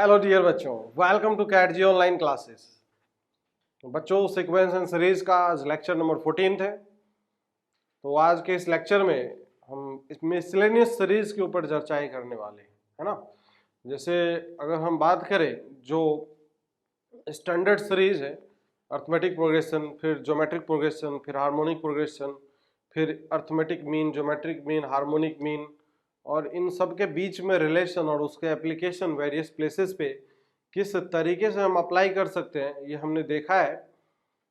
Hello dear बच्चों, welcome to cat G online classes. बच्चों, sequence and series का आज लेक्चर नंबर 14 है। तो आज के इस लेक्चर में हम इस मिसलेनियस सीरीज के ऊपर चर्चाएं करने वाले हैं, है ना। जैसे अगर हम बात करें जो स्टैंडर्ड सीरीज है, अर्थमेटिक प्रोग्रेशन, फिर ज्योमेट्रिक प्रोग्रेशन, फिर हार्मोनिक प्रोग्रेशन, फिर arithmetic mean, geometric mean, harmonic mean, और इन सब के बीच में रिलेशन और उसके एप्लीकेशन वेरियस प्लेसेस पे किस तरीके से हम अप्लाई कर सकते हैं, ये हमने देखा है।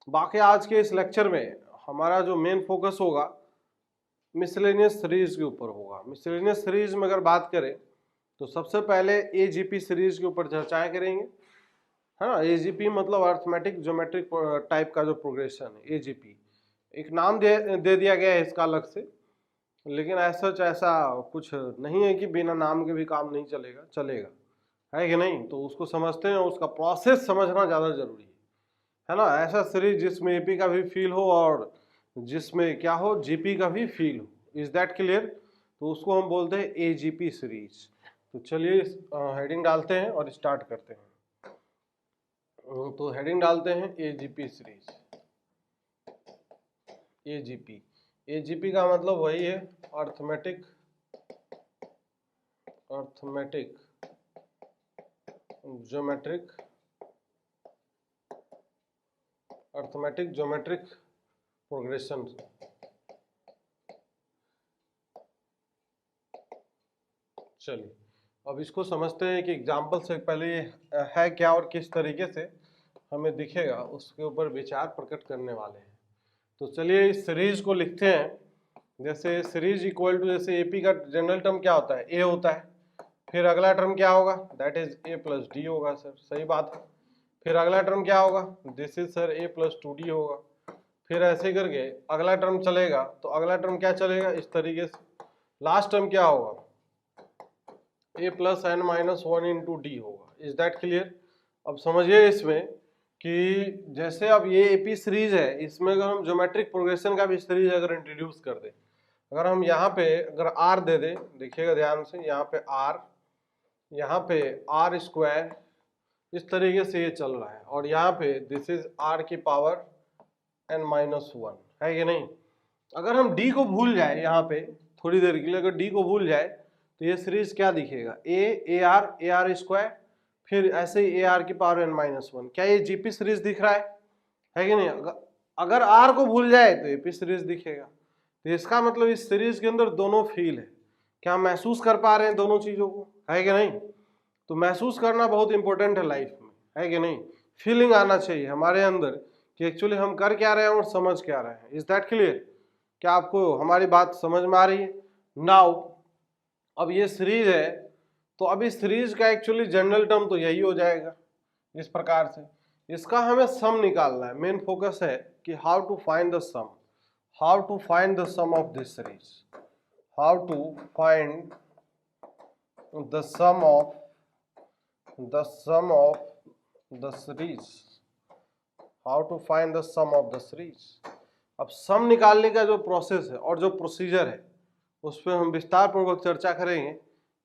बाकी आज के इस लेक्चर में हमारा जो मेन फोकस होगा मिसलेनियस सीरीज के ऊपर होगा। मिसलेनियस सीरीज में अगर बात करें तो सबसे पहले एजीपी सीरीज के ऊपर चर्चाएं करेंगे, है ना। एजीपी मतलब अर्थमेटिक ज्योमेट्रिक टाइप का जो प्रोग्रेशन है, एजीपी एक नाम दे दिया गया है इसका अलग से, लेकिन ऐसा कुछ नहीं है कि बिना नाम के भी काम नहीं चलेगा, है कि नहीं। तो उसको समझते हैं, उसका प्रोसेस समझना ज़्यादा जरूरी है ना। ऐसा सीरीज जिसमें एपी का भी फील हो और जिसमें क्या हो, जीपी का भी फील हो। Is that clear? तो उसको हम बोलते हैं एजीपी सीरीज। तो चलिए हेडिंग डालते हैं और स्टार्ट करते हैं। तो हेडिंग डालते हैं एजीपी सीरीज। एजीपी, एजीपी का मतलब वही है अर्थमेटिक ज्योमेट्रिक प्रोग्रेशन। चलिए अब इसको समझते हैं कि एग्जाम्पल से पहले ये है क्या और किस तरीके से हमें दिखेगा, उसके ऊपर विचार प्रकट करने वाले हैं। तो चलिए इस सीरीज को लिखते हैं। जैसे सीरीज इक्वल टू, जैसे एपी का जनरल टर्म क्या होता है, ए होता है। फिर अगला टर्म क्या होगा, that is a plus D होगा। सर सही बात है। फिर अगला टर्म क्या होगा, this is sir A plus 2d होगा। फिर ऐसे करके अगला टर्म चलेगा, तो अगला टर्म क्या चलेगा, इस तरीके से। लास्ट टर्म क्या होगा, A plus N minus 1 into D होगा। Is that clear? अब समझिए इसमें कि जैसे अब ये एपी सीरीज है, इसमें अगर हम ज्योमेट्रिक प्रोग्रेशन का भी सीरीज अगर इंट्रोड्यूस कर दें, अगर हम यहाँ पे अगर आर दे दें, देखिएगा ध्यान से, यहाँ पे आर, यहाँ पे आर स्क्वायर, इस तरीके से ये चल रहा है। और यहाँ पे दिस इज आर की पावर एन माइनस 1, है कि नहीं। अगर हम डी को भूल जाए, यहाँ पे थोड़ी देर के लिए अगर डी को भूल जाए, तो ये सीरीज क्या दिखेगा, ए आर स्क्वायर, फिर ऐसे ही ए आर की पावर एन माइनस 1। क्या ये जीपी सीरीज दिख रहा है कि नहीं। अगर आर को भूल जाए तो एपी सीरीज दिखेगा। तो इसका मतलब इस सीरीज के अंदर दोनों फील है। क्या हम महसूस कर पा रहे हैं दोनों चीजों को, है कि नहीं। तो महसूस करना बहुत इंपॉर्टेंट है लाइफ में, है कि नहीं। फीलिंग आना चाहिए हमारे अंदर कि एक्चुअली हम कर क्या रहे हैं और समझ क्या रहे हैं। Is that clear? क्या आपको हमारी बात समझ में आ रही है? नाउ अब ये सीरीज है, तो अब इस सीरीज का एक्चुअली जनरल टर्म तो यही हो जाएगा इस प्रकार से। इसका हमें सम निकालना है। मेन फोकस है कि how to find the sum, of this series, how to find the sum of the series, how to find the sum of the series. अब सम निकालने का जो प्रोसेस है और जो प्रोसीजर है, उस पर हम विस्तार पूर्वक चर्चा करेंगे।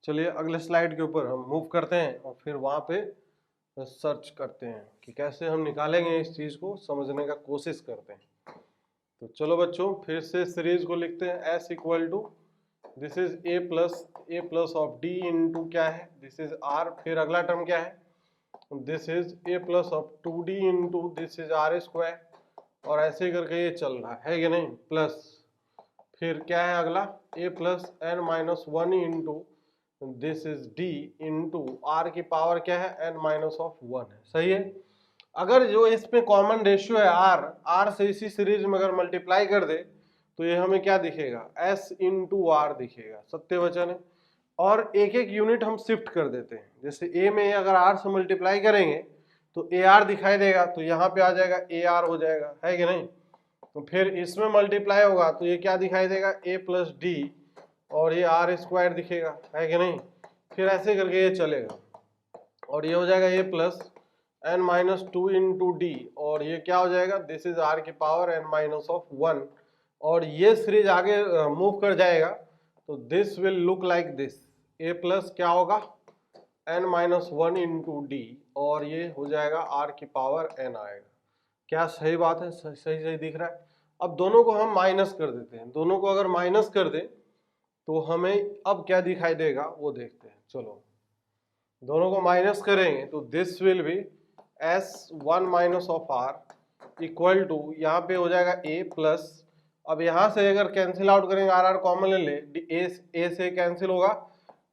चलिए अगले स्लाइड के ऊपर हम मूव करते हैं और फिर वहाँ पे सर्च करते हैं कि कैसे हम निकालेंगे, इस चीज़ को समझने का कोशिश करते हैं। तो चलो बच्चों फिर से सीरीज को लिखते हैं। S equal to this is a plus of D into क्या है, दिस इज आर। फिर अगला टर्म क्या है, this is a plus of 2d into this is R square. और ऐसे करके ये चल रहा है कि नहीं, प्लस फिर क्या है अगला, A plus N minus 1 into this is D into R की पावर क्या है, एन माइनस ऑफ 1 है। सही है। अगर जो इसमें कॉमन रेशियो है आर से इसी सीरीज में अगर मल्टीप्लाई कर दे, तो ये हमें क्या दिखेगा, एस इंटू आर दिखेगा। सत्य वचन है। और एक एक यूनिट हम शिफ्ट कर देते हैं। जैसे ए में अगर आर से मल्टीप्लाई करेंगे तो ए आर दिखाई देगा, तो यहाँ पे आ जाएगा ए आर हो जाएगा, है कि नहीं। तो फिर इसमें मल्टीप्लाई होगा तो ये क्या दिखाई देगा, ए प्लस डी, और ये आर स्क्वायर दिखेगा, है कि नहीं। फिर ऐसे करके ये चलेगा और ये हो जाएगा A plus N minus 2 into D, और ये क्या हो जाएगा, दिस इज आर की पावर एन माइनस ऑफ 1। और ये सीरीज आगे मूव कर जाएगा तो this will look like this. A plus क्या होगा, n minus one into D, और ये हो जाएगा r की पावर n आएगा। क्या सही बात है? सही सही दिख रहा है। अब दोनों को हम माइनस कर देते हैं। दोनों को अगर माइनस कर दें तो हमें अब क्या दिखाई देगा वो देखते हैं। चलो दोनों को माइनस करेंगे तो this will be s1 minus of r equal to, यहाँ पे हो जाएगा a प्लस, अब यहाँ से अगर कैंसिल आउट करेंगे r कॉमन ले ले, a से कैंसिल होगा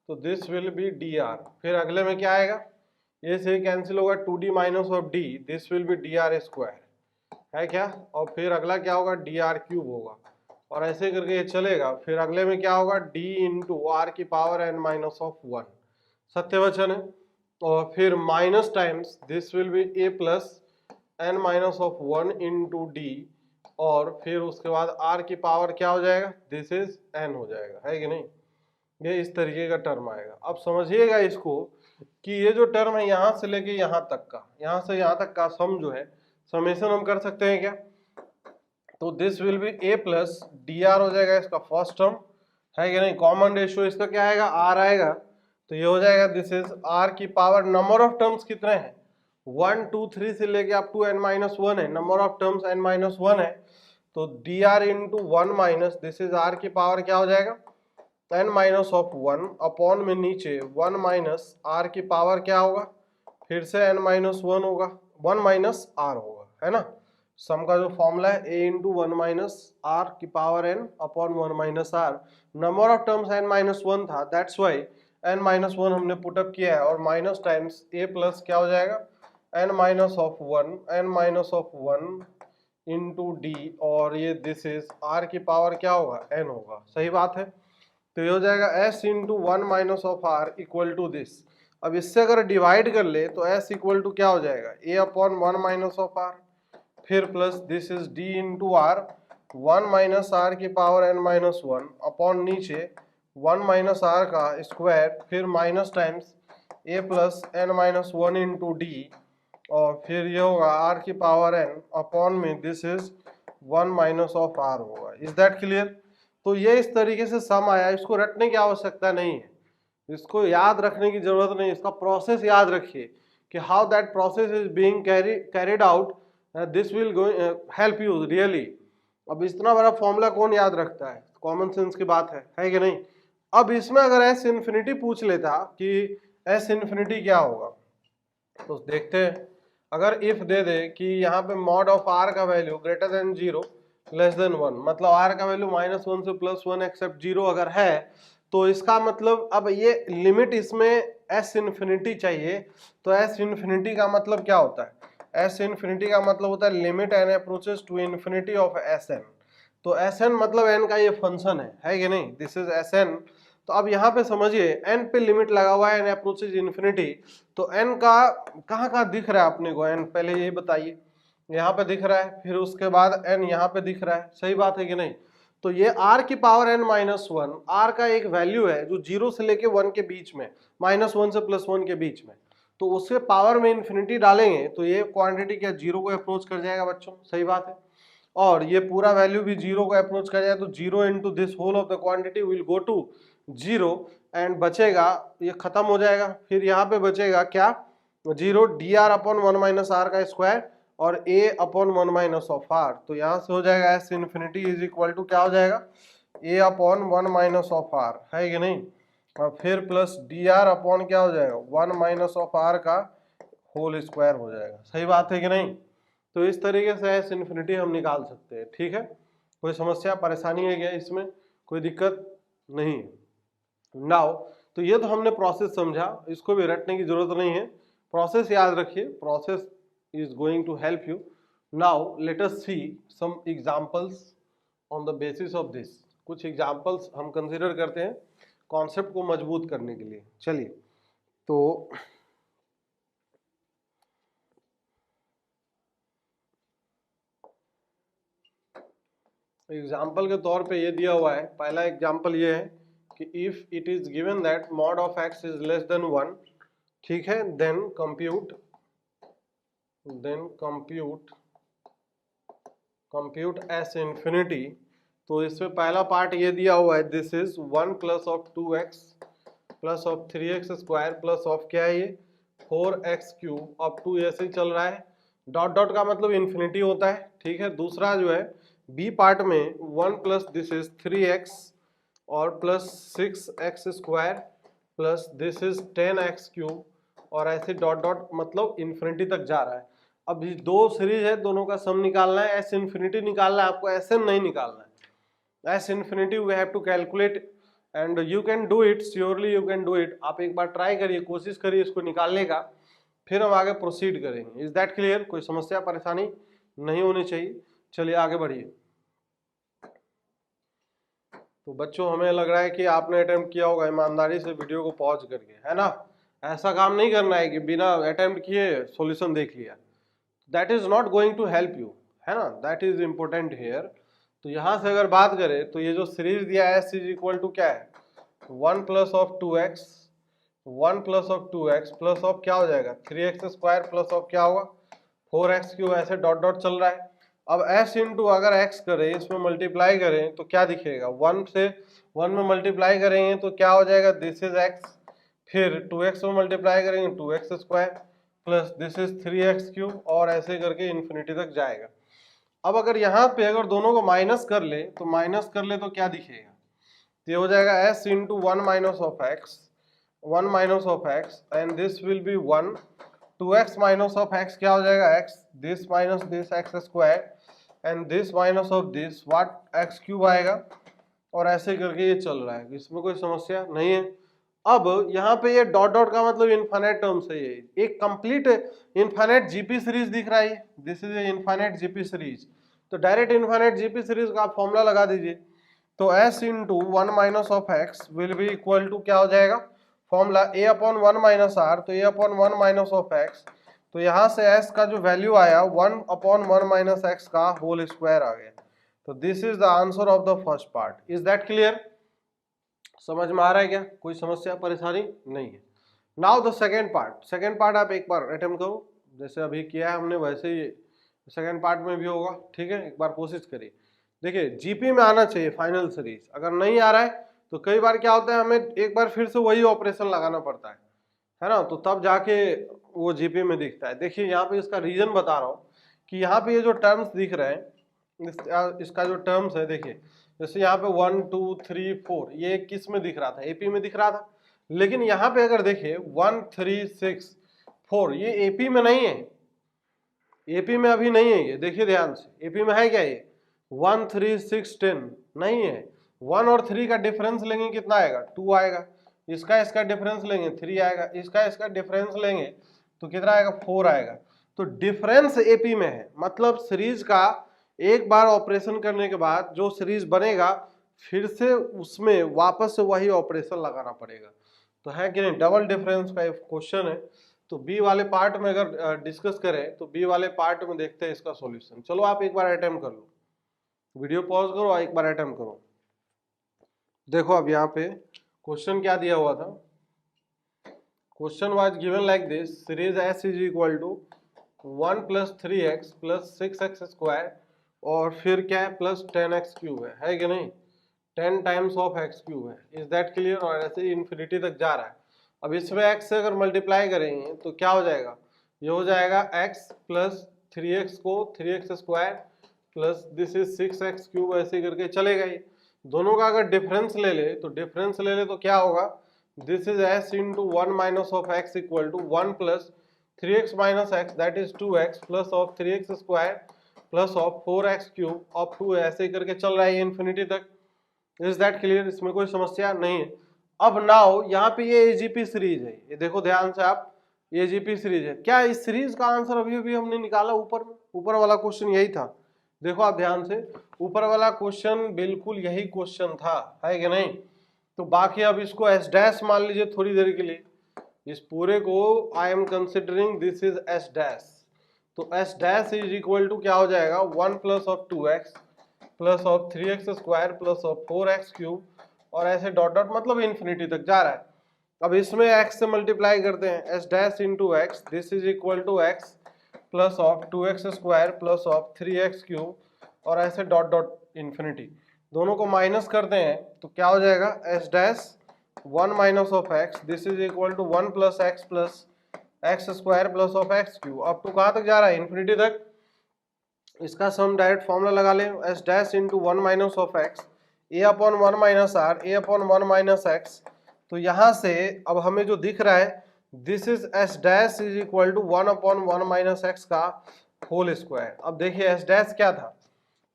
तो दिस विल बी dr। फिर अगले में क्या आएगा, a से कैंसिल होगा 2d minus of d, this will B dr square, है क्या? और फिर अगला क्या होगा, dr क्यूब होगा, और ऐसे करके ये चलेगा। फिर अगले में क्या होगा, d इंटू आर की power n minus of one, सत्य वचन है। और फिर minus times this will B a plus n minus of one into D, और फिर उसके बाद r की पावर क्या हो जाएगा, दिस इज n हो जाएगा, है कि नहीं? ये इस तरीके का टर्म आएगा। अब समझिएगा इसको कि ये जो टर्म है यहाँ से लेके यहाँ तक का, यहाँ से यहाँ तक का सम जो है, समेशन हम कर सकते हैं क्या? तो this will B a plus D R हो जाएगा इसका फर्स्ट टर्म, है कि नहीं? कॉमन रेशियो इसका क्या आएगा, r आएगा, तो ये हो जाएगा दिस इज r की पावर, नंबर ऑफ टर्म्स कितने हैं, 1 2 3 से लेके आप टू n माइनस वन है, number of terms n minus one है, तो D R into one minus this is r की पावर क्या हो जाएगा, n minus of one upon में नीचे 1 माइनस r की पावर क्या होगा, फिर से n माइनस वन होगा, 1 माइनस r होगा, है ना? सम का जो फॉर्मूला है a into one minus r की power n upon 1 minus r, number of terms n minus one था, that's why n minus one हमने पुटअप किया है, और माइनस टाइम्स a प्लस क्या हो जाएगा, n minus of one, n minus of one into D, और ये दिस इज r की पावर क्या होगा, n होगा, सही बात है। तो ये हो जाएगा s into one minus of R equal to this. अब इससे अगर डिवाइड कर ले तो s इक्वल टू क्या हो जाएगा, a upon one minus of R, फिर plus this is d into R, one minus R की power n minus one upon नीचे 1 माइनस आर का स्क्वायर, फिर minus times a plus n minus one into D, और फिर ये होगा r की पावर n अपॉन में this is 1 minus of r होगा। Is that clear? तो ये इस तरीके से सम आया, इसको रटने की आवश्यकता नहीं है, इसको याद रखने की जरूरत नहीं, इसका प्रोसेस याद रखिए कि how that process is being carried out, this will help you really. अब इतना बड़ा फॉर्मूला कौन याद रखता है, कॉमन सेंस की बात है कि नहीं? अब इसमें अगर एस इन्फिनिटी पूछ लेता कि एस इन्फिनिटी क्या होगा, तो देखते हैं। अगर इफ दे दे कि यहाँ पे मॉड ऑफ आर का value greater than zero less than one, मतलब आर का वैल्यू माइनस वन से प्लस वन एक्सेप्ट जीरो अगर है, तो इसका मतलब अब ये लिमिट इसमें एस इन्फिनिटी चाहिए। तो एस इन्फिनिटी का मतलब क्या होता है, एस इन्फिनिटी का मतलब होता है limit N approaches to infinity of S N. तो एस एन मतलब एन का ये फंक्शन है कि नहीं, दिस इज एस एन। तो अब यहाँ पे समझिए एन पे लिमिट लगा हुआ है, एन अप्रोचेस इन्फिनिटी, तो एन का कहाँ दिख रहा है अपने को, एन पहले ये बताइए, यहाँ पे दिख रहा है, फिर उसके बाद एन यहाँ पे दिख रहा है, सही बात है कि नहीं? तो ये r की power n minus one, R का एक वैल्यू है जो जीरो से लेके वन के बीच में, माइनस वन से प्लस वन के बीच में, तो उसके पावर में इन्फिनिटी डालेंगे तो ये क्वांटिटी क्या जीरो को अप्रोच कर जाएगा बच्चों, सही बात है। और ये पूरा वैल्यू भी जीरो को अप्रोच कर जाएगा, तो zero into this whole of the quantity will go to zero, and बचेगा, ये खत्म हो जाएगा, फिर यहाँ पे बचेगा क्या, zero, D R upon one minus R का स्क्वायर, और a upon one minus of R, तो यहाँ से हो जाएगा S infinity is equal to क्या हो जाएगा, a upon one minus of R, है कि नहीं? और फिर प्लस डी आर अपॉन क्या हो जाएगा, वन माइनस ऑफ आर का होल स्क्वायर हो जाएगा, सही बात है कि नहीं? तो इस तरीके से एस इन्फिनिटी हम निकाल सकते हैं, ठीक है? कोई समस्या परेशानी है क्या इसमें, कोई दिक्कत नहीं है? नाउ तो ये तो हमने प्रोसेस समझा, इसको भी रटने की जरूरत नहीं है, प्रोसेस याद रखिए, process is going to help you. Now let us see some examples on the basis of this. कुछ एग्जाम्पल्स हम कंसिडर करते हैं कॉन्सेप्ट को मजबूत करने के लिए। चलिए तो एग्जाम्पल के तौर पे ये दिया हुआ है, पहला एग्जाम्पल ये है कि if it is given that mod of x is less than one, ठीक है, देन कंप्यूट एस इन्फिनिटी। तो इसमें पहला पार्ट ये दिया हुआ है, this is one plus of two X plus of 3x² plus of क्या है ये 4x³ अप टू ऐसे ही चल रहा है। डॉट डॉट का मतलब इन्फिनिटी होता है, ठीक है। दूसरा जो है बी पार्ट में 1 प्लस दिस इज 3x और plus 6x² plus this is 10x³ और ऐसे डॉट डॉट मतलब इन्फिनिटी तक जा रहा है। अब ये दो सीरीज है, दोनों का सम निकालना है, एस इन्फिनिटी निकालना है आपको, एस एम नहीं निकालना है। S infinity we have to calculate and you can do it, surely you can do it. आप एक बार ट्राई करिए, कोशिश करिए इसको निकालने का, फिर हम आगे प्रोसीड करेंगे। Is that clear? कोई समस्या परेशानी नहीं होनी चाहिए। चलिए आगे बढ़िए। तो बच्चों हमें लग रहा है कि आपने अटेम्प्ट किया होगा ईमानदारी से वीडियो को पॉज करके, है ना। ऐसा काम नहीं करना है कि बिना अटेम्प्ट किए सॉल्यूशन देख लिया, that is not going to help you, है ना। That is important here. तो यहाँ से अगर बात करें तो ये जो सीरीज दिया है एस इज इक्वल टू क्या है 1 plus of 2x 1 plus of 2x plus of क्या हो जाएगा 3x² प्लस ऑफ क्या होगा 4x³, ऐसे डॉट डॉट चल रहा है। अब s इंटू अगर x करें, इसमें मल्टीप्लाई करें तो क्या दिखेगा 1 से 1 में मल्टीप्लाई करेंगे तो क्या हो जाएगा दिस इज x, फिर 2x में मल्टीप्लाई करेंगे 2x² plus this is 3x³ और ऐसे करके इन्फिनिटी तक जाएगा। अब अगर यहाँ पे अगर दोनों को माइनस कर ले तो क्या दिखेगा, ये हो जाएगा s into 1 minus of x 1 minus of x and this will B 1 2x minus of x क्या हो जाएगा x this minus this x² and this minus of this what x³ आएगा और ऐसे करके ये चल रहा है। इसमें कोई समस्या नहीं है। अब यहाँ पे ये डॉट डॉट का मतलब इनफाइनाइट टर्म्स है, ये एक कंप्लीट इनफाइनाइट जीपी सीरीज दिख रहा है, this is a infinite GP series. तो डायरेक्ट इनफाइनाइट जीपी सीरीज का आप फॉर्मूला लगा दीजिए। तो s into 1 minus of x will be equal to क्या हो जाएगा formula a upon 1 minus r, तो a upon 1 minus of x, तो यहाँ से s का जो वैल्यू आया 1 अपॉन 1 माइनस x का होल स्क्वायर आ गया। तो this is the answer of the first part. Is that clear? समझ में आ रहा है क्या? कोई समस्या परेशानी नहीं है। नाउ द सेकेंड पार्ट आप एक बार अटेम्प्ट करो, जैसे अभी किया है हमने वैसे ही सेकेंड पार्ट में भी होगा, ठीक है। एक बार कोशिश करिए। देखिए जीपी में आना चाहिए फाइनल सीरीज, अगर नहीं आ रहा है तो कई बार क्या होता है हमें एक बार फिर से वही ऑपरेशन लगाना पड़ता है ना, तो तब जाके वो जीपी में दिखता है। देखिए यहाँ पे इसका रीजन बता रहा हूँ कि यहाँ पे ये जो टर्म्स दिख रहे हैं इसका जो टर्म्स है, देखिए जैसे यहाँ पे 1 2 3 4 ये किस में दिख रहा था एपी में दिख रहा था, लेकिन यहाँ पे अगर देखिए 1 3 6 4 ये एपी में नहीं है, एपी में अभी नहीं है ये, देखिए ध्यान से एपी में है क्या ये 1 3 6 10 नहीं है। 1 और 3 का डिफरेंस लेंगे कितना आएगा 2 आएगा, इसका डिफरेंस लेंगे 3 आएगा, इसका डिफरेंस लेंगे तो कितना आएगा 4 आएगा। तो डिफरेंस एपी में है, मतलब सीरीज का एक बार ऑपरेशन करने के बाद जो सीरीज बनेगा फिर से उसमें वापस से वही ऑपरेशन लगाना पड़ेगा। तो है कि नहीं, डबल डिफरेंस का एक क्वेश्चन है। तो बी वाले पार्ट में अगर डिस्कस करें तो बी वाले पार्ट में देखते हैं इसका सॉल्यूशन। चलो आप एक बार अटेम्प्ट कर लो, वीडियो पॉज करो और एक बार अटेम्प्ट करो। देखो अब यहाँ पे क्वेश्चन क्या दिया हुआ था, question was given like this, series S is equal to 1 plus 3x plus 6x² और फिर क्या है प्लस 10x³ है कि नहीं, 10 टाइम्स ऑफ x³ है। Is that clear? और ऐसे इन्फिनिटी तक जा रहा है। अब इसमें x से अगर मल्टीप्लाई करेंगे तो क्या हो जाएगा, ये हो जाएगा x प्लस 3x को 3x² plus this is 6x³, ऐसे करके चलेगा। ये दोनों का अगर डिफरेंस ले ले तो क्या होगा, this is s into 1 minus of x equal to 1 plus 3x minus x that is 2x plus of 3x² plus of 4x³ up to ऐसे करके चल रहा है इन्फिनिटी तक। Is that clear? इसमें कोई समस्या नहीं है। अब नाउ यहाँ पे ये एजीपी सीरीज है, ये देखो ध्यान से आप, एजीपी सीरीज है। क्या इस सीरीज का आंसर अभी भी हमने निकाला? ऊपर वाला क्वेश्चन यही था, देखो आप ध्यान से, ऊपर वाला क्वेश्चन बिल्कुल यही क्वेश्चन था, है कि नहीं। तो बाकी अब इसको एस डैश मान लीजिए थोड़ी देर के लिए, इस पूरे को I am considering this is S dash. तो S dash is equal to क्या हो जाएगा 1 plus of 2x plus of 3x² plus of 4x³ और ऐसे डॉट डॉट मतलब इन्फिनिटी तक जा रहा है। अब इसमें x से मल्टीप्लाई करते हैं, S dash into X this is equal to x plus of 2x² plus of 3x³ और ऐसे डॉट डॉट इन्फिनिटी, दोनों को माइनस करते हैं तो क्या हो जाएगा S dash 1 minus of X, this is equal to 1 plus X square plus of X cube. Up to कहाँ तक जा रहा है? इन्फिनिटी तक। इसका सम डायरेक्ट फॉर्मूला लगा लें, S dash into 1 minus of X A upon 1 minus R A upon 1 minus X. तो यहाँ से अब हमें जो दिख रहा है, this is S dash is equal to 1 upon 1 minus X का होल स्क्वायर। अब देखिए एस डैश क्या था,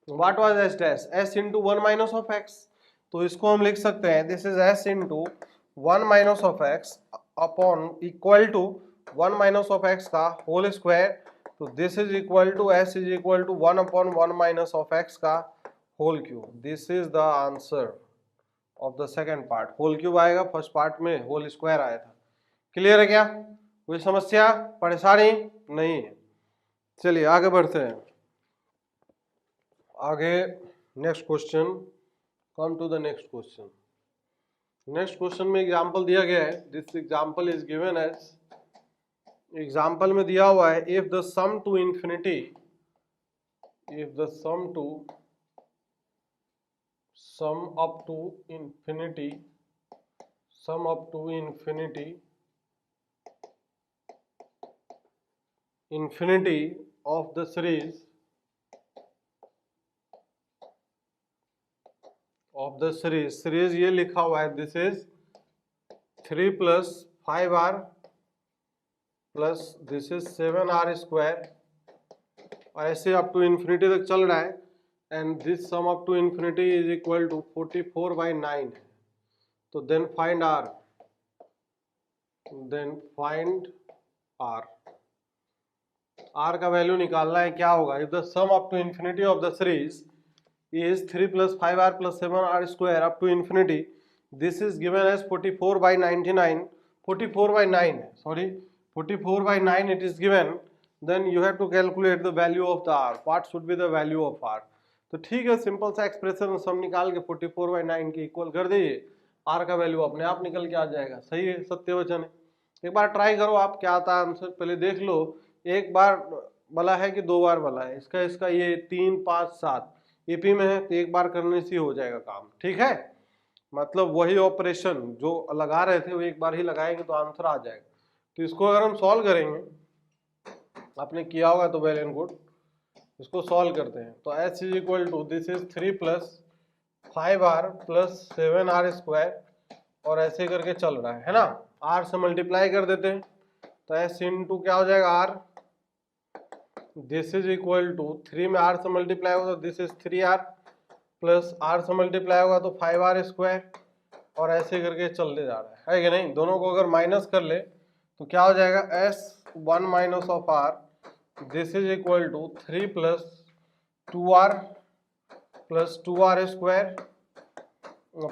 what was S dash? S into 1 minus of X. तो इसको हम लिख सकते हैं this is S into 1 minus of X upon equal to 1 minus of X का होल स्क्वायर। तो this is equal to S is equal to 1 upon 1 minus of X का whole cube. This is the answer of the second part. Whole cube आएगा, first part में whole square आया था। Clear है क्या? कोई समस्या परेशानी नहीं है। चलिए आगे बढ़ते हैं। आगे next question, come to the next question. Next question में एग्जांपल दिया गया है, this example is given as, example में दिया हुआ है if the sum to infinity, if the sum up to infinity, sum up to infinity of the series ये लिखा हुआ है this is 3 plus 5r plus this is 7r square, और ऐसे अप टू इन्फिनिटी तक चल रहा है। And this sum up to infinity is equal to 44/9। तो देन फाइंड r, r का वैल्यू निकालना है। क्या होगा? If the sum up to infinity of the series is 3 plus 5r plus 7r square up to infinity, this is given as 44/99, 44/9 sorry 44/9 it is given, then you have to calculate the value of the r. What should be the value of r? तो ठीक है, simple सा expression सम निकाल के 44/9 के equal कर दीजिए, r का वैल्यू अपने आप निकल के आ जाएगा। सही है, सत्य वचन है। एक बार ट्राई करो आप, क्या आता है आंसर पहले देख लो। एक बार बोला है कि 2 बार बोला है, इसका ये 3 5 7 ईपी में है, तो एक बार करने से हो जाएगा काम। ठीक है, मतलब वही ऑपरेशन जो लगा रहे थे वो एक बार ही लगाएंगे तो आंसर आ जाएगा। तो इसको अगर हम सॉल्व करेंगे, आपने किया होगा तो वेल एंड गुड। इसको सॉल्व करते हैं तो H is equal to this is 3 plus 5r plus 7r square, और ऐसे करके चल रहा है ना। r से मल्टीप्लाई कर देते हैं तो एस इंटू क्या हो जाएगा r, this is equal to 3 में r से मल्टीप्लाई होगा तो this is 3r plus r से मल्टीप्लाई होगा तो 5r स्क्वायर, और ऐसे करके चलते जा रहा है कि नहीं। दोनों को अगर माइनस कर ले तो क्या हो जाएगा, s1 minus of r, this is equal to 3 plus 2r plus 2r square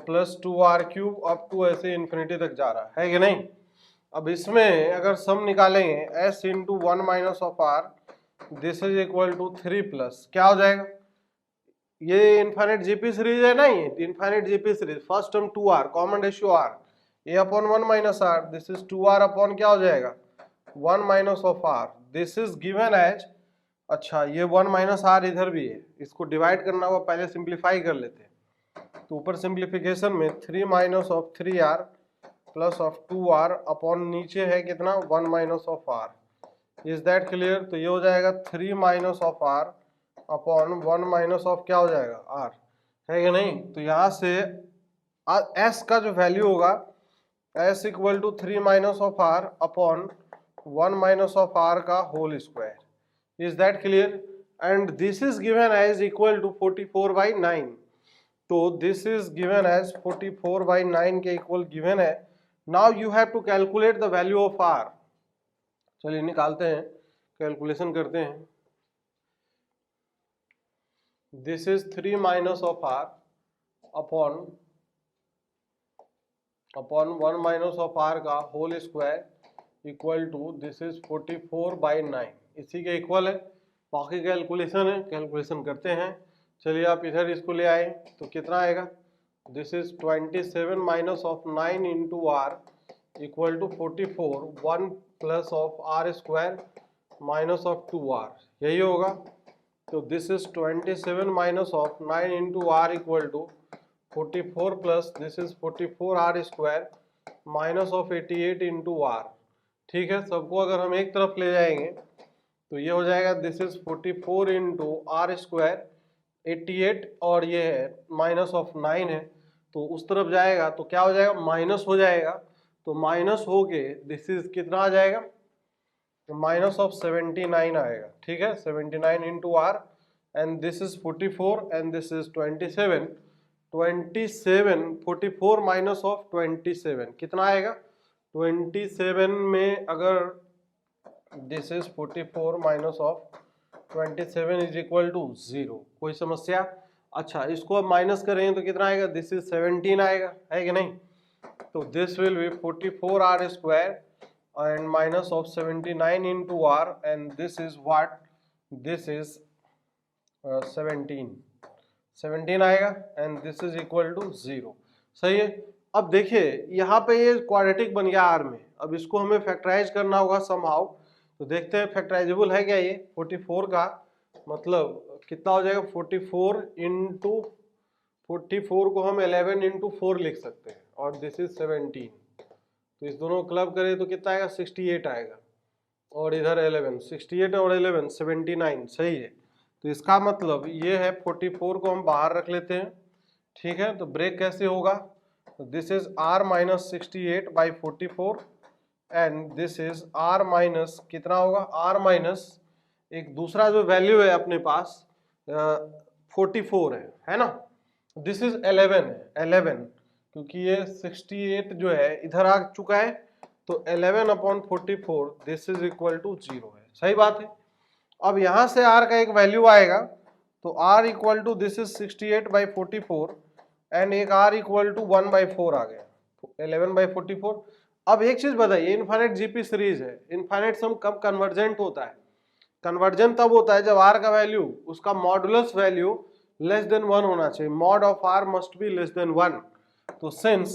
plus 2r cube up to ऐसे इन्फिनिटी तक जा रहा है कि नहीं। अब इसमें अगर सम निकालेंगे s into 1 minus of r, this is equal to 3 plus क्या हो जाएगा, ये इनफाइनाइट जीपी सीरीज है ना, ये infinite GP series. First term 2r common ratio r, a upon 1 minus r, this is 2r upon क्या हो जाएगा 1 minus of r, this is given as, अच्छा ये 1 माइनस r इधर भी है, इसको डिवाइड करना होगा, पहले सिंप्लीफाई कर लेते हैं। तो ऊपर सिंप्लीफिकेशन में 3 minus of 3r plus of 2r upon नीचे है कितना 1 minus of r। Is that clear? तो ये हो जाएगा 3 minus of r upon 1 minus of क्या हो जाएगा r, है कि नहीं। तो यहाँ से s का जो वैल्यू होगा s equal to 3 minus of r upon 1 minus of r का whole square. Is that clear? And this is given as equal to 44/9। तो दिस इज गिवन एज 44/9 के इक्वल गिवन है। Now you have to calculate the value of r। चलिए निकालते हैं, calculation करते हैं। This is 3 minus of r upon 1 minus of r का whole square equal to this is 44/9, इसी के इक्वल है। बाकी कैलकुलेशन है, कैलकुलेशन करते हैं। चलिए आप इधर इसको ले आए तो कितना आएगा, this is 27 minus of 9 into r equal to 44, 1 plus of r square minus of 2r, यही होगा। तो this is 27 minus of 9 into r equal to 44 plus this is 44r square minus of 88 into R. ठीक है, सबको अगर हम एक तरफ ले जाएंगे तो ये हो जाएगा this is 44 into R square 88, और ये है माइनस ऑफ 9 है तो उस तरफ जाएगा तो क्या हो जाएगा, माइनस हो जाएगा। तो माइनस हो के दिस इज कितना आ जाएगा, माइनस ऑफ 79 आएगा। ठीक है, 79 into R and this is 44 and this is 27। 27 44 minus of 27 कितना आएगा, 27 में अगर this is 44 minus of 27 is equal to 0। कोई समस्या? अच्छा, इसको अब माइनस करें तो कितना आएगा, दिस इज 17 आएगा, है कि नहीं। तो this will be 44 R square and minus of 79 into r and this is what, this is 17 आएगा and this is equal to 0। सही है। अब देखिए यहाँ पे ये क्वाड्रेटिक बन गया r में, अब इसको हमें फैक्टराइज करना होगा somehow। तो देखते हैं फैक्टराइजेबल है क्या ये, 44 का मतलब कितना हो जाएगा, 44 इंटू 44 को हम 11 इंटू 4 लिख सकते हैं और दिस इज 17। तो इस दोनों को क्लब करें तो कितना आएगा, 68 आएगा, और इधर 11, 68 और 11 79। सही है। तो इसका मतलब ये है 44 को हम बाहर रख लेते हैं। ठीक है, तो ब्रेक कैसे होगा, this is r minus 68 by 44 and this is r minus कितना होगा, r माइनस एक दूसरा जो वैल्यू है अपने पास 44 है ना, दिस इज 11 है, 11 क्योंकि ये 68 जो है इधर आ चुका है तो 11/44 दिस इज इक्वल टू 0 है। सही बात है। अब यहां से r का एक वैल्यू आएगा तो r equal to this is 68/44 and एक r इक्वल टू 1/4 आ गया, 11/44। अब एक चीज बताइए, इनफाइनाइट जीपी सीरीज है, इनफाइनाइट सम कब कन्वर्जेंट होता है, कन्वर्जन तब होता है जब r का वैल्यू उसका मॉडुलस वैल्यू लेस देन 1 होना चाहिए, mod of r must be less than 1। तो since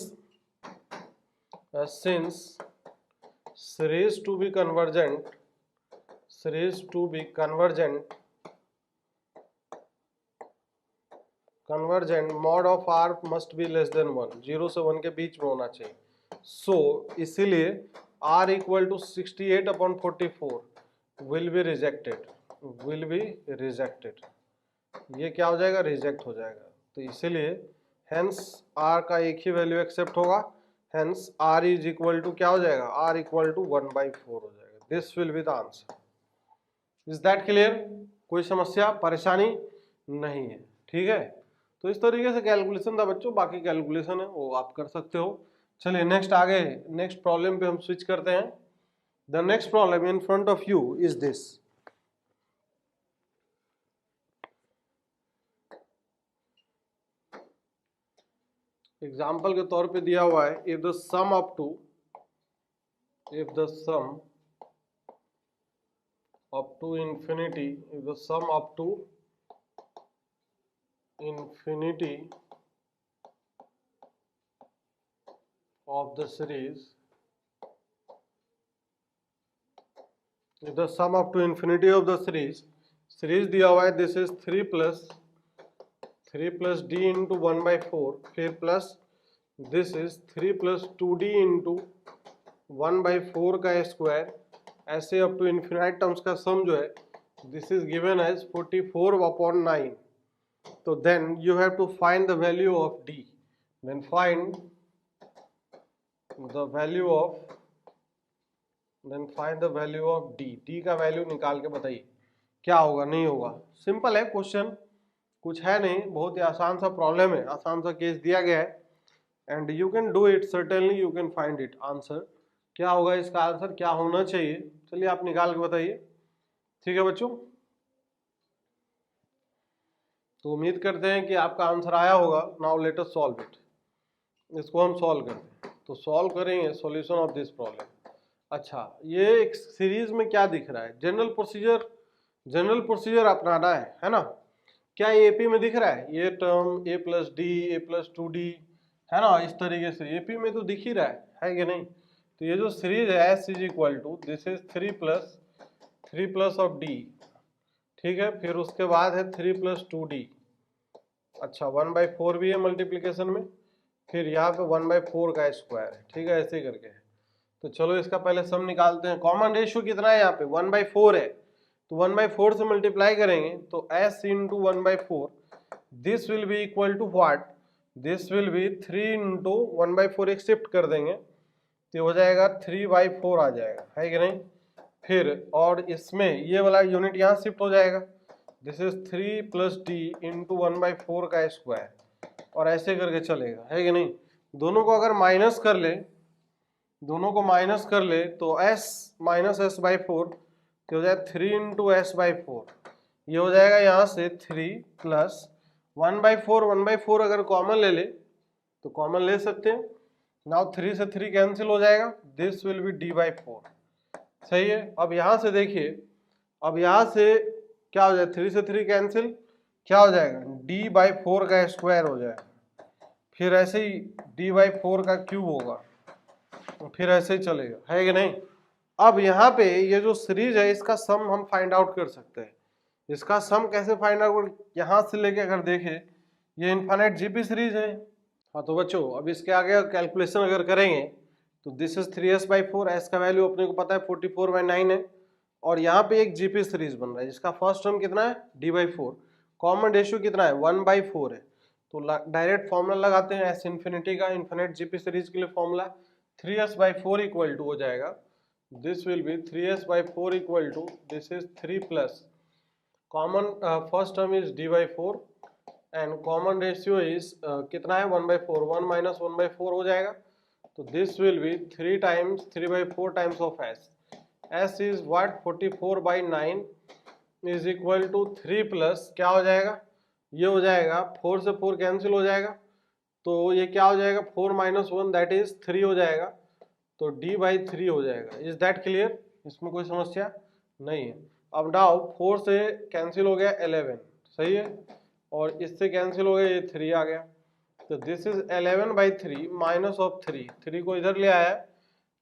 series to be convergent mod of r must be less than 1, 0 से 1 के बीच में होना चाहिए। so इसीलिए r equal to 68/44 will be rejected, ये क्या हो जाएगा, रिजेक्ट हो जाएगा। तो इसीलिए हेंस r का एक ही वैल्यू एक्सेप्ट होगा, hence r is equal to क्या हो जाएगा, r इक्वल टू 1/4 हो जाएगा। This will be the answer. Is that clear? कोई समस्या परेशानी नहीं है। ठीक है, तो इस तरीके से कैलकुलेशन था बच्चों, बाकी कैलकुलेशन है वो आप कर सकते हो। चलिए नेक्स्ट आगे, नेक्स्ट प्रॉब्लम पे हम स्विच करते हैं। The next problem in front of you is this. Example के तौर पे दिया हुआ है, if the sum up to infinity, if the sum up to infinity of the series, if the sum up to infinity of the series दिया हुआ है, this is 3 plus d into 1/4, फिर plus this is 3 plus 2d into 1/4 का square, ऐसे up to infinite terms का सम जो है this is given as 44/9। तो then you have to find the value of d, then find the value of d का value निकाल के बताइए क्या होगा, नहीं होगा। सिंपल है क्वेश्चन, कुछ है नहीं, बहुत ही आसान सा प्रॉब्लम है, आसान सा केस दिया गया है and you can do it, certainly you can find it answer. क्या होगा इसका आंसर, क्या होना चाहिए, चलिए आप निकाल के बताइए। ठीक है बच्चों, तो उम्मीद करते हैं कि आपका आंसर आया होगा। Now let us solve it, इसको हम सॉल्व करते हैं। तो सॉल्व करेंगे सॉल्यूशन ऑफ दिस प्रॉब्लम। अच्छा, ये एक सीरीज में क्या दिख रहा है, जनरल प्रोसीजर अपनाना है ना। क्या ये एपी में दिख रहा है, ये term a plus D a plus 2d है ना, इस तरीके से एपी में तो दिख ही रहा है कि नहीं। तो ये जो सीरीज है s is equal to this is 3 plus of d, ठीक है, फिर उसके बाद है 3 प्लस 2d। अच्छा 1/4 भी है मल्टीप्लीकेशन में, फिर यहाँ पे 1/4 का स्क्वायर है, ठीक है, ऐसे करके है। तो चलो इसका पहले सम निकालते हैं। कॉमन रेशियो कितना है यहाँ पे 1/4 है, तो 1/4 से मल्टीप्लाई करेंगे तो s into 1/4 this will be equal to what, this will be 3 into 1/4 एक शिफ्ट कर देंगे तो हो जाएगा 3/4 आ जाएगा, है कि नहीं। फिर और इसमें ये वाला यूनिट यहाँ शिफ्ट हो जाएगा, this is 3 plus D into 1/4 का स्क्वायर, और ऐसे करके चलेगा, है कि नहीं। दोनों को अगर माइनस कर ले, दोनों को माइनस कर ले तो s माइनस s/4 तो हो जाएगा 3 इंटू s/4, ये हो जाएगा यहाँ से 3 प्लस 1/4 अगर कॉमन ले ले तो कॉमन ले सकते हैं। नाउ 3 से 3 कैंसिल हो जाएगा, दिस विल बी d/4, सही है। अब यहाँ से देखिए, अब यहाँ से क्या हो जाएगा, 3 से 3 कैंसिल, क्या हो जाएगा d/4 का स्क्वायर हो जाएगा, फिर ऐसे ही d/4 का क्यूब होगा, फिर ऐसे ही चलेगा, है कि नहीं। अब यहाँ पे ये जो सीरीज है इसका सम हम फाइंड आउट कर सकते हैं। इसका सम कैसे फाइंड आउट, यहाँ से लेके अगर देखें ये इनफाइनाइट जीपी सीरीज है। हाँ तो बच्चों अब इसके आगे कैलकुलेशन अगर करेंगे तो दिस इज 3s/4, s का वैल्यू अपने को पता है 44/9 है, और यहाँ पे एक जीपी सीरीज बन रहा है जिसका फर्स्ट टर्म कितना है d/4, कॉमन रेशियो कितना है 1/4 है। तो डायरेक्ट फॉर्मूला लगाते हैं s इंफिनिटी का, इनफिनिट जीपी सीरीज के लिए फॉर्मूला 3s/4 इक्वल टू हो जाएगा, this will be 3s/4 equal to this is 3 plus common first term is d/4 and common ratio is कितना है 1/4, 1 माइनस 1/4 हो जाएगा, तो this will be 3 times 3/4 times of s is what 44/9 is equal to 3 plus क्या हो जाएगा, ये हो जाएगा 4 से 4 कैंसिल हो जाएगा, तो ये क्या हो जाएगा 4 माइनस 1 दैट इज 3 हो जाएगा, तो d/3 हो जाएगा। इज दैट क्लियर, इसमें कोई समस्या नहीं है। अब नाउ 4 से कैंसिल हो गया 11, सही है, और इससे कैंसिल हो गया ये 3 आ गया, तो दिस इज 11/3 माइनस ऑफ 3 को इधर ले आया,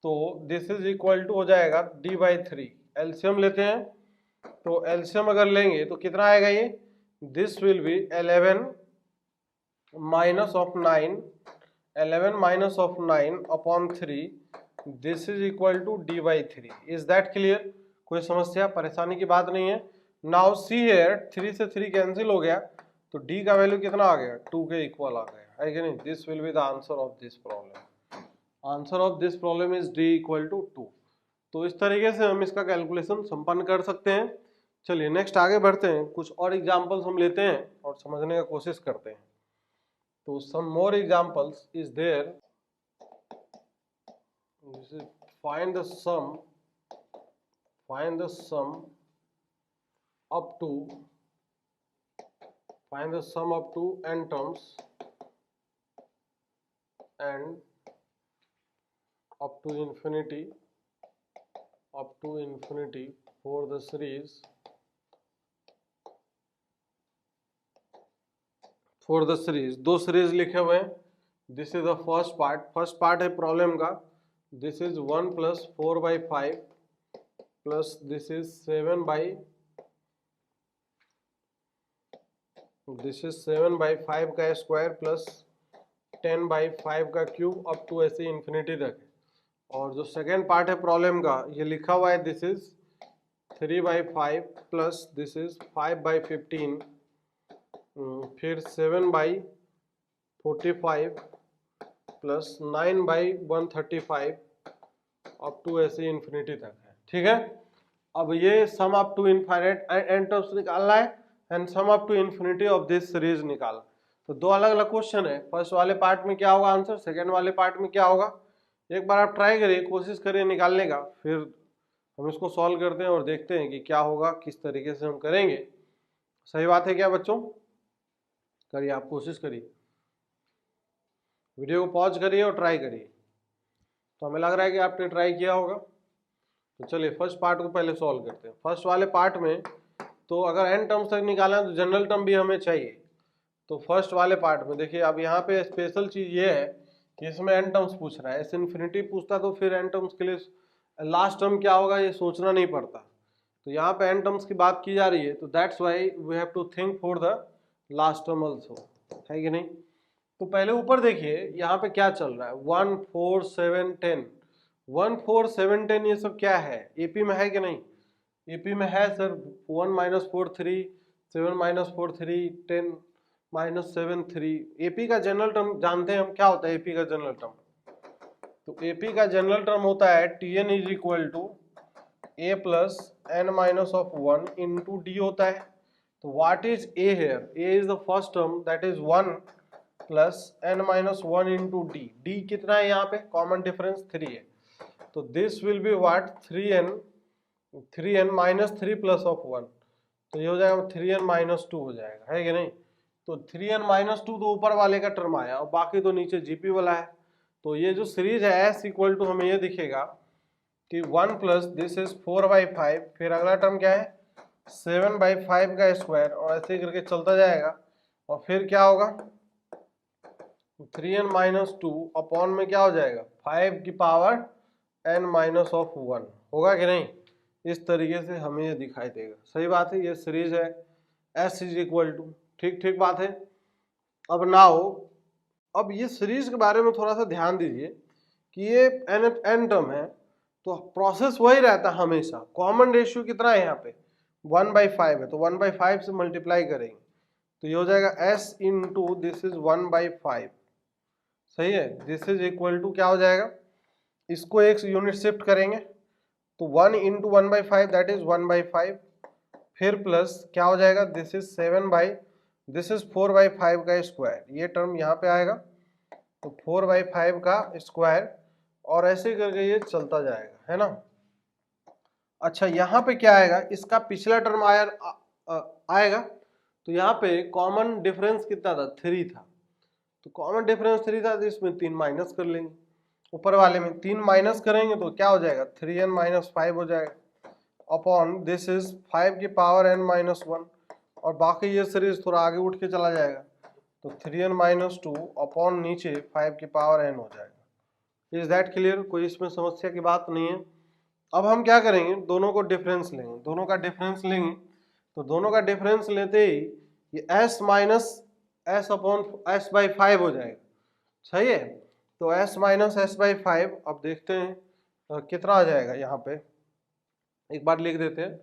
तो दिस इज इक्वल टू हो जाएगा d/3। एलसीएम लेते हैं, तो एलसीएम अगर लेंगे तो कितना आएगा ये, this will be 11 minus of 9, 11 minus of 9 upon 3, this is equal to d/3। Is that clear, कोई समस्या परेशानी की बात नहीं है। नाउ सी हियर 3 से 3 कैंसिल हो गया, तो d का वैल्यू कितना आ गया 2 के इक्वल आ गया, है कि नहीं। This will be the answer of this problem, answer of this problem is d equal to 2। तो इस तरीके से हम इसका कैलकुलेशन संपन्न कर सकते हैं। चलिए नेक्स्ट आगे बढ़ते हैं, कुछ और एग्जांपल्स हम लेते हैं और समझने का कोशिश करते हैं। तो some more examples is there, find the sum up to n terms and up to infinity for the series दो सीरीज लिखे हुए हैं। This is the first part है प्रॉब्लम का, this is 1 plus 4/5 plus this is 7/5 का square plus 10/5 का cube up to ऐसे infinity तक। और जो सेकेंड पार्ट है प्रॉब्लम का ये लिखा हुआ है, this is 3/5 plus this is 5/15 फिर 7/45 प्लस 9/135 अप टू ऐसे इन्फिनिटी तक है, ठीक है। अब ये sum up to infinite n terms निकालना है and sum up to infinity of this series निकालना। तो दो अलग अलग क्वेश्चन है, फर्स्ट वाले पार्ट में क्या होगा आंसर, सेकेंड वाले पार्ट में क्या होगा। एक बार आप ट्राई करिए, कोशिश करिए निकालने का, फिर हम इसको सॉल्व करते हैं और देखते हैं कि क्या होगा, किस तरीके से हम करेंगे। सही बात है क्या बच्चों, करिए आप कोशिश करिए, वीडियो को पॉज करिए और ट्राई करिए। तो हमें लग रहा है कि आपने ट्राई किया होगा। तो चलिए फर्स्ट पार्ट को पहले सॉल्व करते हैं। फर्स्ट वाले पार्ट में तो अगर एन टर्म्स तक निकालना है तो जनरल टर्म भी हमें चाहिए। तो फर्स्ट वाले पार्ट में देखिए, अब यहाँ पे स्पेशल चीज़ ये है कि इसमें एन टर्म्स पूछ रहा है, ऐसे इन्फिनिटी पूछता तो फिर एन टर्म्स के लिए लास्ट टर्म क्या होगा ये सोचना नहीं पड़ता। तो यहाँ पे एन टर्म्स की बात की जा रही है, तो that's why we have to think for the last term also, है कि नहीं। तो पहले ऊपर देखिए यहाँ पे क्या चल रहा है, 1 4 7 10, 1 4 7 10 ये सब क्या है, एपी में है कि नहीं, एपी में है सर। 1 - 4 3, 7 - 4 3, 10 - 7 3। एपी का जनरल टर्म जानते हैं हम, क्या होता है एपी का जनरल टर्म, तो एपी का जनरल टर्म होता है Tn is equal to a plus n minus of 1 into d होता है। तो what is a here, a is the first term that is 1 plus n minus 1 into d, d कितना है यहाँ पे, कॉमन डिफरेंस 3 है, तो this will be what 3n minus 3 plus of 1, तो ये हो जाएगा 3n माइनस 2 हो जाएगा, है कि नहीं। तो 3n माइनस 2 तो ऊपर वाले का टर्म आया और बाकी तो नीचे जीपी वाला है। तो ये जो सीरीज है एस इक्वल टू हमें ये दिखेगा कि 1 प्लस दिस इज 4/5, फिर अगला टर्म क्या है 7/5 का स्क्वायर, और ऐसे करके चलता जाएगा, और फिर क्या होगा 3n माइनस 2 अपॉन में क्या हो जाएगा 5 की पावर n माइनस ऑफ 1, होगा कि नहीं। इस तरीके से हमें ये दिखाई देगा, सही बात है, ये सीरीज है s इज इक्वल टू, ठीक ठीक बात है। अब नाउ अब ये सीरीज के बारे में थोड़ा सा ध्यान दीजिए कि ये n टर्म है, तो प्रोसेस वही रहता है हमेशा। कॉमन रेशियो कितना है यहाँ पे 1/5 है, तो 1/5 से मल्टीप्लाई करेंगे तो ये हो जाएगा s इंटू दिस इज 1/5, सही है। दिस इज इक्वल टू क्या हो जाएगा, इसको एक यूनिट शिफ्ट करेंगे तो 1 इंटू 1/5 दैट इज 1/5, फिर प्लस क्या हो जाएगा दिस इज दिस इज 4/5 का स्क्वायर, ये टर्म यहाँ पे आएगा, तो 4/5 का स्क्वायर, और ऐसे करके ये चलता जाएगा, है ना। अच्छा यहाँ पे क्या आएगा, इसका पिछला टर्म आएगा, तो यहाँ पे कॉमन डिफरेंस कितना था 3 था, तो कॉमन डिफरेंस 3 था, तो इसमें 3 माइनस कर लेंगे, ऊपर वाले में 3 माइनस करेंगे तो क्या हो जाएगा 3n माइनस 5 हो जाएगा, अपॉन दिस इज 5 की पावर n माइनस 1, और बाकी ये सीरीज थोड़ा आगे उठ के चला जाएगा, तो 3n माइनस 2 अपॉन नीचे 5 की पावर n हो जाएगा। इज दैट क्लियर, कोई इसमें समस्या की बात नहीं है। अब हम क्या करेंगे, दोनों को डिफरेंस लेंगे, दोनों का डिफरेंस लेंगे, तो दोनों का डिफरेंस लेते ही ये s minus s upon s/5 हो जाएगा, सही है। तो s माइनस s/5, अब देखते हैं कितना आ जाएगा, यहाँ पे एक बार लिख देते हैं,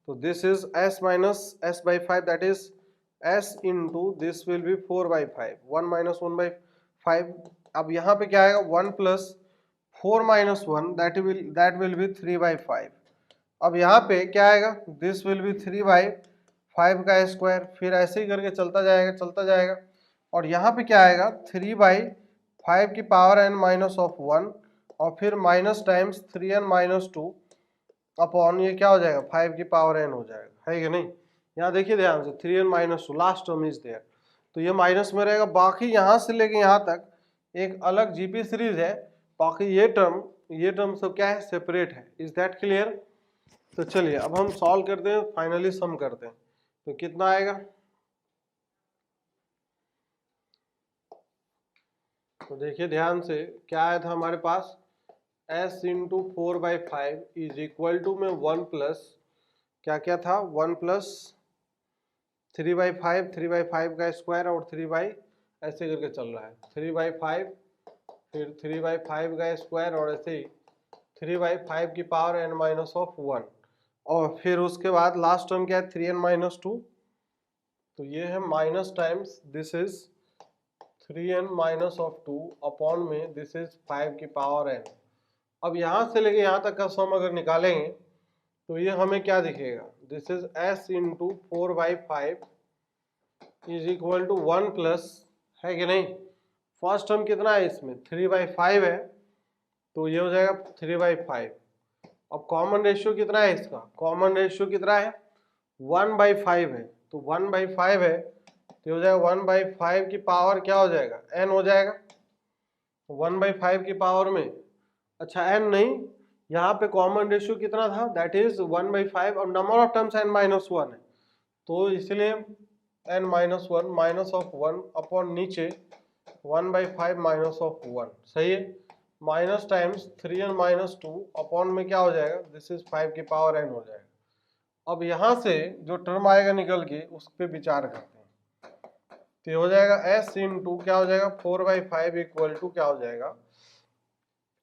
तो this is s minus s/5 that is s into this will B 4/5, 1 minus 1/5, अब यहाँ पे क्या आएगा 1 plus 4 minus 1 that will be 3/5, अब यहाँ पे क्या आएगा दिस विल बी 3/5 का स्क्वायर, फिर ऐसे ही करके चलता जाएगा, और यहाँ पे क्या आएगा 3/5 की पावर n माइनस ऑफ 1, और फिर minus times 3n minus 2 upon ये क्या हो जाएगा 5 की पावर n हो जाएगा, है कि नहीं। यहाँ देखिए ध्यान से 3n minus 2 last term is there, तो ये माइनस में रहेगा, बाकी यहाँ से लेके यहाँ तक एक अलग जीपी सीरीज है, बाकी ये टर्म सब क्या है सेपरेट है। Is that clear. तो चलिए अब हम सॉल्व करते हैं, फाइनली सम करते हैं, तो कितना आएगा, तो देखिए ध्यान से क्या आया था हमारे पास s into 4/5 is equal to में 1 प्लस क्या क्या था 1 प्लस 3/5 का स्क्वायर, और 3 ऐसे करके चल रहा है 3/5, फिर 3/5 का स्क्वायर, और ऐसे ही 3/5 की पावर n माइनस ऑफ 1, और फिर उसके बाद लास्ट टर्म क्या है 3n माइनस 2, तो ये है minus times this is 3n minus of 2 upon में दिस इज 5 की पावर n। अब यहाँ से लेके यहाँ तक का सम अगर निकालेंगे तो ये हमें क्या दिखेगा, this is s into 4/5 is equal to 1 plus, है कि नहीं, फर्स्ट टर्म कितना है इसमें 3/5 है, तो ये हो जाएगा 3/5। अब कॉमन रेशियो कितना है इसका, कॉमन रेशियो कितना है 1/5 है, तो 1/5 है, तो हो जाएगा 1/5 की पावर क्या हो जाएगा n हो जाएगा, 1/5 की पावर में, अच्छा n नहीं, यहाँ पे कॉमन रेशियो कितना था दैट इज 1/5, और number of terms n minus 1 है, तो इसलिए n minus 1 minus of 1 upon नीचे 1/5 माइनस ऑफ 1, सही है, minus times 3n minus 2 upon में क्या हो जाएगा दिस इज 5 की पावर n हो जाएगा। अब यहाँ से जो टर्म आएगा निकल के उस पर विचार करते हैं, तो ये हो जाएगा s इंटू क्या हो जाएगा 4/5 इक्वल टू क्या हो जाएगा।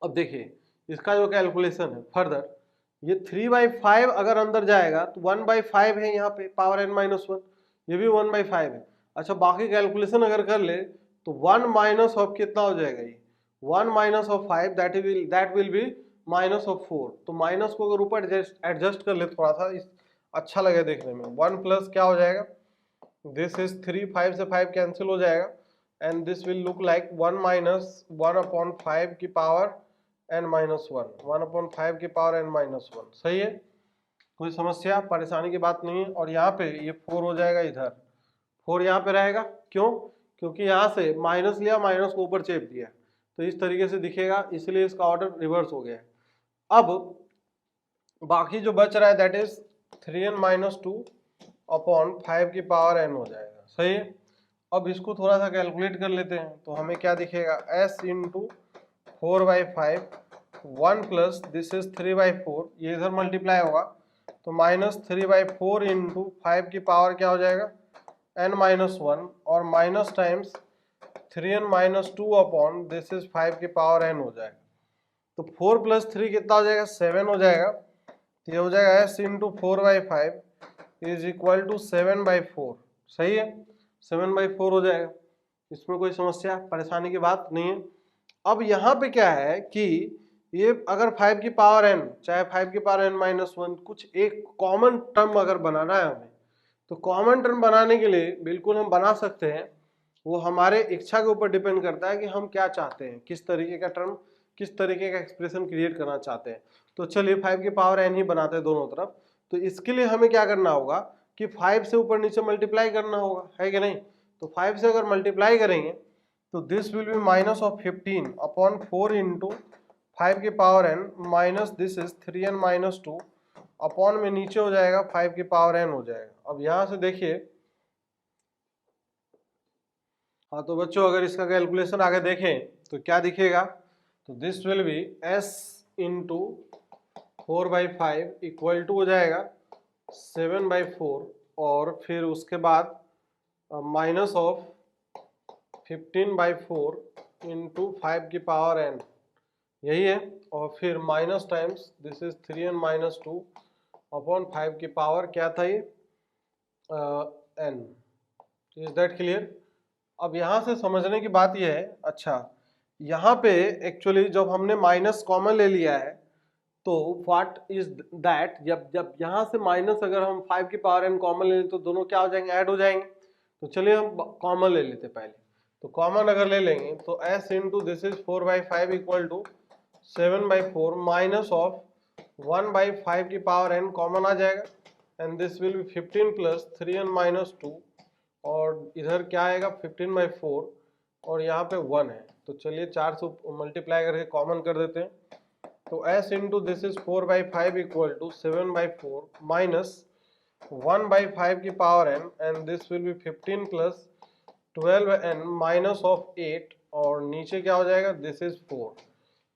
अब देखिए इसका जो कैलकुलेशन है फर्दर, ये 3/5 अगर अंदर जाएगा तो 1/5 है यहाँ पे पावर n-1, ये भी 1/5 है। अच्छा बाकी कैलकुलेशन अगर कर ले तो 1 माइनस ऑफ कितना हो जाएगा, ये 1 minus of 5 that will be minus of 4। तो माइनस को अगर ऊपर एडजस्ट कर ले थोड़ा सा अच्छा लगे देखने में, 1 प्लस क्या हो जाएगा, दिस इज 3, 5 से 5 कैंसिल हो जाएगा and this will look like 1 minus 1/5 की पावर n-1, 1/5 की पावर n-1। सही है, कोई समस्या परेशानी की बात नहीं है। और यहाँ पे ये 4 हो जाएगा, इधर 4 यहाँ पे रहेगा, क्यों, क्योंकि यहाँ से माइनस लिया, माइनस को ऊपर चेप दिया, तो इस तरीके से दिखेगा, इसलिए इसका ऑर्डर रिवर्स हो गया है। अब बाकी जो बच रहा है दैट इज 3n-2/5 की पावर n हो जाएगा। सही है, अब इसको थोड़ा सा कैलकुलेट कर लेते हैं, तो हमें क्या दिखेगा, s into 4/5 1 plus this is 3/4, ये इधर मल्टीप्लाई होगा तो माइनस 3/4 इंटू 5 की पावर क्या हो जाएगा n-1 और minus times 3n-2 upon this is 5 की पावर n हो जाएगा। तो 4 प्लस 3 कितना हो जाएगा, 7 हो जाएगा। तो ये हो जाएगा s into 4/5 is equal to 7/4। सही है, 7/4 हो जाएगा, इसमें कोई समस्या परेशानी की बात नहीं है। अब यहाँ पे क्या है कि ये अगर 5 की पावर n चाहे 5 की पावर n-1 कुछ एक कॉमन टर्म अगर बनाना है हमें, तो कॉमन टर्म बनाने के लिए बिल्कुल हम बना सकते हैं, वो हमारे इच्छा के ऊपर डिपेंड करता है कि हम क्या चाहते हैं, किस तरीके का टर्म, किस तरीके का एक्सप्रेशन क्रिएट करना चाहते हैं। तो चलिए 5 की पावर n ही बनाते हैं दोनों तरफ। तो इसके लिए हमें क्या करना होगा कि 5 से ऊपर नीचे मल्टीप्लाई करना होगा, है कि नहीं। तो 5 से अगर मल्टीप्लाई करेंगे तो this will B minus of 15 upon 4 into 5 की power n minus this is 3n-2 upon में नीचे हो जाएगा 5 की पावर n हो जाएगा। अब यहां से देखिए, हाँ तो बच्चों अगर इसका कैलकुलेशन आगे देखें तो क्या दिखेगा, तो this will be s into 4/5 equal to हो जाएगा 7/4 और फिर उसके बाद माइनस ऑफ 15/4 इंटू 5 की पावर n, यही है, और फिर minus times this is 3n-2 upon 5 की पावर क्या था ये n। Is that clear. अब यहाँ से समझने की बात यह है, अच्छा यहाँ पे एक्चुअली जब हमने माइनस कॉमन ले लिया है तो व्हाट इज दैट, जब यहाँ से माइनस अगर हम 5 की पावर n कॉमन ले लें तो दोनों क्या हो जाएंगे, ऐड हो जाएंगे। तो चलिए हम कॉमन ले लेते पहले, तो कॉमन अगर ले लेंगे तो s into this is 4/5 equal to 7/4 minus of 1/5 की पावर n कॉमन आ जाएगा and this will be 15 plus 3n-2 और इधर क्या आएगा 15/4 और यहाँ पे 1 है। तो चलिए 4 से मल्टीप्लाई करके कॉमन कर देते हैं, तो s into this is 4/5 equal to 7/4 minus 1/5 की power n and this will be 15 plus 12n minus of 8 और नीचे क्या हो जाएगा, this is 4।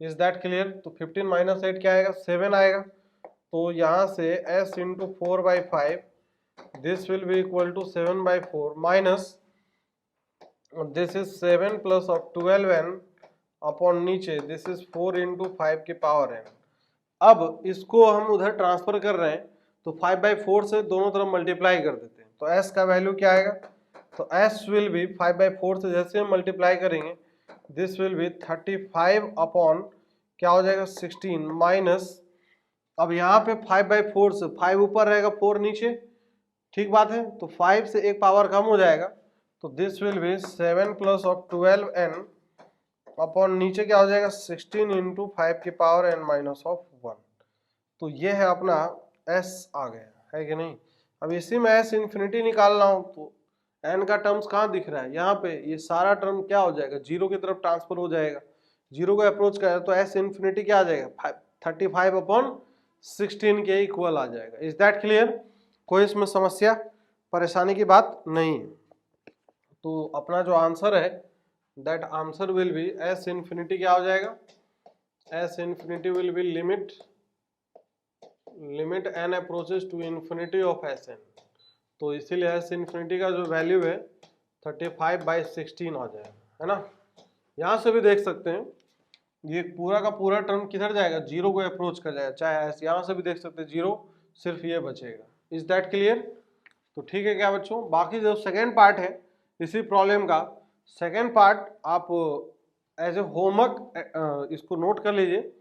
Is that clear. तो 15 माइनस 8 क्या आएगा, 7 आएगा। तो यहाँ से s into 4/5 this will be equal to 7/4 minus this is 7 plus of 12n upon नीचे this is 4 into 5 की पावर n। अब इसको हम उधर ट्रांसफर कर रहे हैं तो 5/4 से दोनों तरफ मल्टीप्लाई कर देते हैं, तो s का वैल्यू क्या आएगा, तो s will be 5/4 से जैसे हम मल्टीप्लाई करेंगे this will be 35 अपॉन क्या हो जाएगा 16 माइनस, अब यहाँ पे 5/4 से 5 ऊपर रहेगा 4 नीचे, ठीक बात है, तो 5 से एक पावर कम हो जाएगा, तो this will B 7 plus of 12n upon नीचे क्या हो जाएगा 16 इंटू 5 की पावर n माइनस ऑफ 1। तो ये है अपना s आ गया, है कि नहीं। अब इसी में s इन्फिनिटी निकालना हो तो n का टर्म्स कहाँ दिख रहा है, यहाँ पे ये सारा टर्म क्या हो जाएगा, जीरो की तरफ ट्रांसफर हो जाएगा। जीरो को अप्रोच करें तो s इन्फिनिटी क्या आ जाएगा 35/16 के इक्वल आ जाएगा। इज दैट क्लियर, कोई इसमें समस्या परेशानी की बात नहीं है। तो अपना जो आंसर है that answer will be s infinity क्या हो जाएगा, s infinity will be limit n approaches to infinity of sn। तो इसीलिए s इन्फिनिटी का जो वैल्यू है 35/16 आ जाएगा, है ना। यहाँ से भी देख सकते हैं ये पूरा का पूरा टर्म किधर जाएगा, जीरो को अप्रोच कर जाएगा, चाहे ऐसे यहाँ से भी देख सकते हैं जीरो, सिर्फ ये बचेगा। Is that clear? तो ठीक है क्या बच्चों, बाकी जो सेकेंड पार्ट है इसी प्रॉब्लम का सेकेंड पार्ट आप एज ए होमवर्क इसको नोट कर लीजिए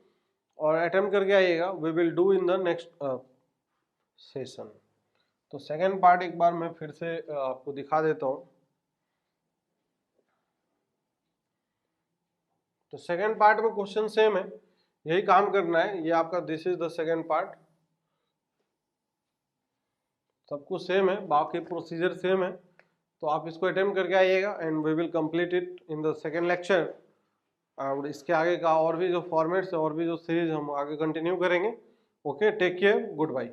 और अटेम्प्ट करके आइएगा। We will do in the next session. तो सेकेंड पार्ट एक बार मैं फिर से आपको दिखा देता हूँ। तो सेकेंड पार्ट में क्वेश्चन सेम है, यही काम करना है। ये आपका this is the second part, सब कुछ सेम है, बाकी प्रोसीजर सेम है। तो आप इसको अटेम्प्ट करके आइएगा and we will complete it in the second lecture. और इसके आगे का और भी जो फॉर्मेट्स है और भी जो सीरीज हम आगे कंटिन्यू करेंगे। Okay, take care, good bye.